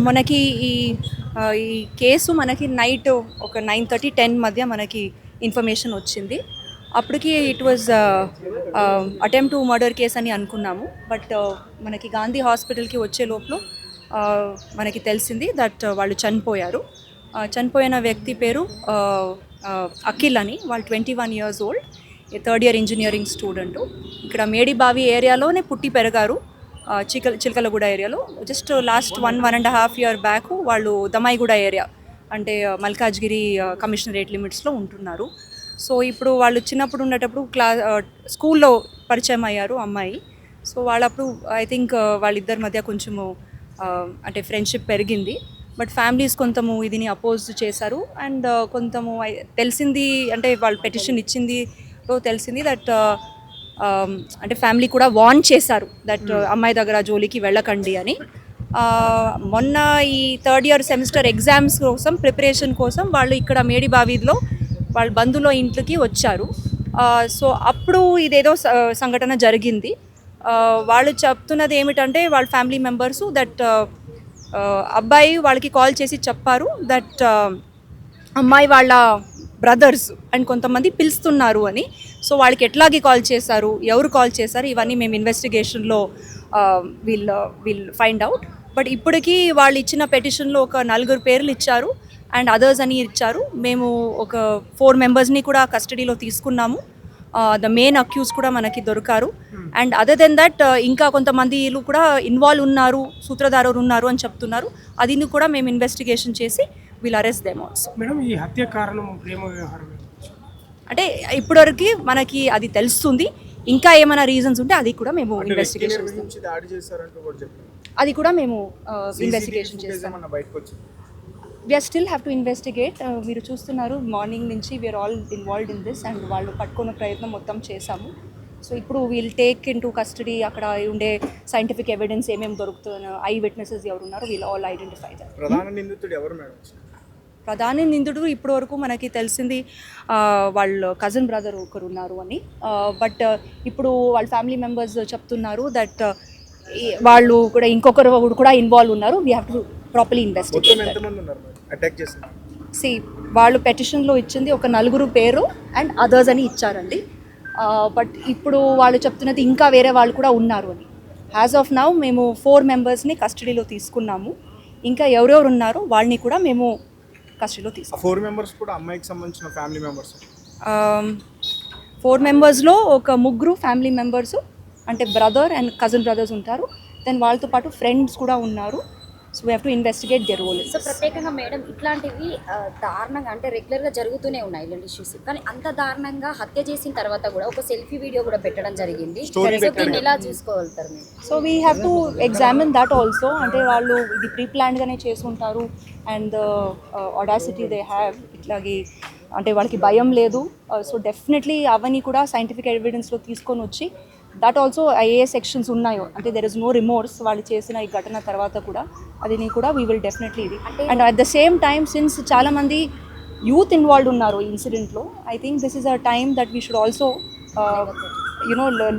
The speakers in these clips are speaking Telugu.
మనకి ఈ కేసు మనకి నైట్ ఒక 9:30-10 మధ్య మనకి ఇన్ఫర్మేషన్ వచ్చింది. అప్పటికి it was attempt to murder case అని అనుకున్నాము. బట్ మనకి గాంధీ హాస్పిటల్కి వచ్చే లోపల మనకి తెలిసింది దట్ వాళ్ళు చనిపోయారు. చనిపోయిన వ్యక్తి పేరు అఖిల్ అని. వాళ్ళు 21 years old, third year engineering student. ఇక్కడ మేడిబావి ఏరియాలోనే పుట్టి పెరిగారు. చిలకలగూడ ఏరియాలో. జస్ట్ లాస్ట్ 1.5 year బ్యాక్ వాళ్ళు దమాయిగూడ ఏరియా అంటే మల్కాజ్గిరి కమిషనరేట్ లిమిట్స్లో ఉంటున్నారు. సో ఇప్పుడు వాళ్ళు చిన్నప్పుడు ఉండేటప్పుడు స్కూల్లో పరిచయం అయ్యారు అమ్మాయి. సో వాళ్ళప్పుడు ఐ థింక్ వాళ్ళిద్దరి మధ్య కొంచెము అంటే ఫ్రెండ్షిప్ పెరిగింది. బట్ ఫ్యామిలీస్ కొంతము ఇదిని అపోజ్ చేశారు. అండ్ కొంతము తెలిసింది అంటే వాళ్ళు పెటిషన్ ఇచ్చింది తెలిసింది దట్ అంటే ఫ్యామిలీ కూడా వార్న్ చేశారు దట్ అమ్మాయి దగ్గర జోలికి వెళ్ళకండి అని. మొన్న ఈ థర్డ్ ఇయర్ సెమిస్టర్ ఎగ్జామ్స్ కోసం ప్రిపరేషన్ కోసం వాళ్ళు ఇక్కడ మేడిబావిలో వాళ్ళ బంధువుల ఇంట్లోకి వచ్చారు. సో అప్పుడు ఇదేదో సంఘటన జరిగింది. వాళ్ళు చెప్తున్నది ఏమిటంటే వాళ్ళ ఫ్యామిలీ మెంబర్సు దట్ అబ్బాయి వాళ్ళకి కాల్ చేసి చెప్పారు దట్ అమ్మాయి వాళ్ళ బ్రదర్స్ అండ్ కొంతమంది పిలుస్తున్నారు అని. సో వాళ్ళకి ఎట్లాగే కాల్ చేశారు, ఎవరు కాల్ చేశారు, ఇవన్నీ మేము ఇన్వెస్టిగేషన్లో విల్ ఫైండ్ అవుట్. బట్ ఇప్పటికీ వాళ్ళు ఇచ్చిన పెటిషన్లో ఒక 4 పేర్లు ఇచ్చారు అండ్ అదర్స్ అని ఇచ్చారు. మేము ఒక 4 members కూడా కస్టడీలో తీసుకున్నాము. ద మెయిన్ అక్యూజ్ కూడా మనకి దొరికారు. అండ్ అదర్ దెన్ దట్ ఇంకా కొంతమంది కూడా ఇన్వాల్వ్ ఉన్నారు, సూత్రధారులు ఉన్నారు అని చెప్తున్నారు. అది కూడా మేము ఇన్వెస్టిగేషన్ చేసి will arrest them also. Madam, ఈ హత్య కారణం ప్రేమ వ్యవహారం అంటే ఇప్పటివరకు మనకి అది తెలుస్తుంది. ఇంకా ఏమైనా రీజన్స్ ఉంటే అది కూడా మేము ఇన్వెస్టిగేషన్ అది కూడా మేము ఇన్వెస్టిగేషన్ చేస్తాం. We're still have to investigate. మీరు చూస్తున్నారు మార్నింగ్ నుంచి we're all involved in this and వాళ్ళు పట్టుకునే ప్రయత్నం మొత్తం చేశాము. సో ఇప్పుడు we'll take into custody. అక్కడ ఉండే సైంటిఫిక్ ఎవిడెన్స్ ఏమేమి దొరుకుతున్న ఐ విట్నెసెస్ ఎవరు ఉన్నారో వీల్ ఆల్ ఐడెంటిఫై దట్. ప్రధాన నిందితుడు ఇప్పటి వరకు మనకి తెలిసింది వాళ్ళ కజిన్ బ్రదర్ ఒకరు ఉన్నారు అని. బట్ ఇప్పుడు వాళ్ళ ఫ్యామిలీ మెంబర్స్ చెప్తున్నారు దట్ వాళ్ళు కూడా ఇంకొకరు కూడా ఇన్వాల్వ్ ఉన్నారు. We have to properly investigate. వాళ్ళు పెటిషన్లో ఇచ్చింది ఒక 4 పేరు అండ్ అదర్స్ అని ఇచ్చారండి. బట్ ఇప్పుడు వాళ్ళు చెప్తున్నది ఇంకా వేరే వాళ్ళు కూడా ఉన్నారు అని. యాజ్ ఆఫ్ నౌ మేము 4 members కస్టడీలో తీసుకున్నాము. ఇంకా ఎవరెవరు ఉన్నారో వాళ్ళని కూడా మేము కస్టడీలో తీసుకున్నాం. 4 members కూడా అమ్మాయికి సంబంధించిన ఫ్యామిలీ మెంబర్స్. 4 members ఒక 3 ఫ్యామిలీ మెంబర్స్ అంటే బ్రదర్ అండ్ కజిన్ బ్రదర్స్ ఉంటారు. దెన్ వాళ్ళతో పాటు ఫ్రెండ్స్ కూడా ఉన్నారు. So we have to investigate the role. So ప్రత్యేకంగా మేడం ఇట్లాంటివి దారుణంగా అంటే రెగ్యులర్గా జరుగుతూనే ఉన్నాయి ఇలాంటి ఇష్యూస్. కానీ అంత దారుణంగా హత్య చేసిన తర్వాత కూడా ఒక సెల్ఫీ వీడియో కూడా పెట్టడం జరిగింది. దీన్ని ఎలా చూసుకోగలుగుతారు మీరు? So we have to examine that also. అంటే వాళ్ళు ఇది ప్రీ ప్లాన్డ్గానే చేసుకుంటారు అండ్ ఆడాసిటీ దే హ్యావ్ ఇట్లాగే అంటే వాళ్ళకి భయం లేదు. సో డెఫినెట్లీ అవన్నీ కూడా సైంటిఫిక్ ఎవిడెన్స్లో తీసుకొని వచ్చి దట్ ఆల్సో ఏ సెక్షన్స్ ఉన్నాయో అంటే దెర్ ఇస్ నో రిమోర్స్ వాళ్ళు చేసిన ఈ ఘటన తర్వాత కూడా అది కూడా వీ విల్ డెఫినెట్లీ ఇది. And at the same time since చాలామంది యూత్ ఇన్వాల్వ్డ్ ఉన్నారు ఈ ఇన్సిడెంట్లో, I think this is a time that we should also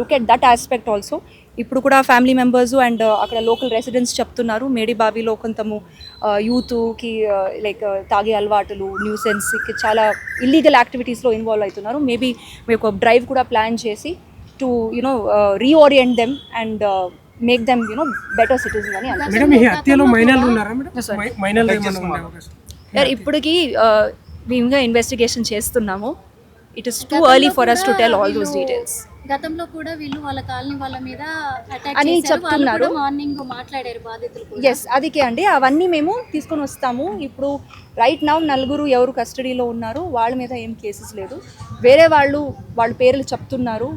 look at that aspect also. ఇప్పుడు కూడా ఫ్యామిలీ మెంబర్స్ అండ్ అక్కడ లోకల్ రెసిడెంట్స్ చెప్తున్నారు మేడిబావిలో కొంతము యూత్కి లైక్ తాగే అలవాటులు, న్యూసెన్స్కి చాలా ఇల్లీగల్ యాక్టివిటీస్లో ఇన్వాల్వ్ అవుతున్నారు. మేబీ మేము ఒక డ్రైవ్ కూడా ప్లాన్ చేసి to reorient them and make them better citizens అని అనుకుంటున్నాను. మేడం, ఈ హత్యలో మైనర్లు ఉన్నారా మేడం? మైనర్లు ఏమన్నా ఉండే అవకాశం? ఇప్పటికి మేము ఇన్వెస్టిగేషన్ చేస్తున్నాము. It is too early for us to tell all those details. గతంలో కూడా వీళ్ళు వాళ్ళ కాలనీ వాళ్ళ మీద అటాక్ అని చేశారు. చెప్తున్నారు. మార్నింగ్ మాట్లాడారు బాధితులు. ఎస్, అదికే అండి, అవన్నీ మేము తీసుకొని వస్తాము. ఇప్పుడు రైట్ నౌ 4 ఎవరు కస్టడీలో ఉన్నారు, వాళ్ళ మీద ఏం కేసెస్ లేదు. వేరే వాళ్ళ పేర్లు చెప్తున్నారు,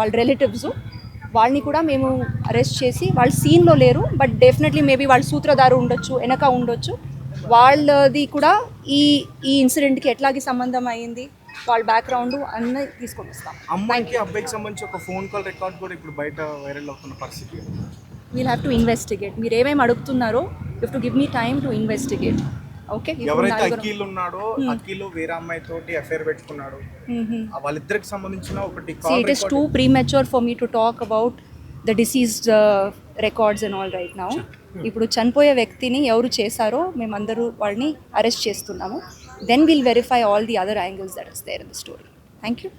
వాళ్ళ రిలేటివ్స్. వాళ్ళని కూడా మేము అరెస్ట్ చేసి వాళ్ళు సీన్లో లేరు బట్ డెఫినెట్లీ మేబీ వాళ్ళు సూత్రధారు ఉండొచ్చు, వెనక ఉండొచ్చు. వాళ్ళది కూడా ఈ ఇన్సిడెంట్కి ఎట్లాగే సంబంధం అయ్యింది, వాళ్ళ బ్యాక్గ్రౌండ్ అన్నీ తీసుకొని వస్తాం. అమ్మాయికి అబ్బాయికి సంబంధించి ఒక ఫోన్ కాల్ రికార్డ్ కూడా ఇప్పుడు బయట వైరల్ అవుతున్న పరిస్థితి. We'll have to investigate. మీరు ఏమేమి అడుగుతున్నారో you have to give me time to investigate. Okay, ఎవరైతే అఖిల్ ఉన్నాడో అఖిల్ వేరే అమ్మాయి తోటి అఫేర్ పెట్టుకున్నాడు, వాళ్ళిద్దరికి సంబంధించిన ఒకటి call record. It is two premature for me to talk about the deceased records and all right now. ఇప్పుడు చనిపోయే వ్యక్తిని ఎవరు చేశారో మేమందరూ వాళ్ళని అరెస్ట్ చేస్తున్నాము. Then will verify all the other angles that is there in the story. Thank you.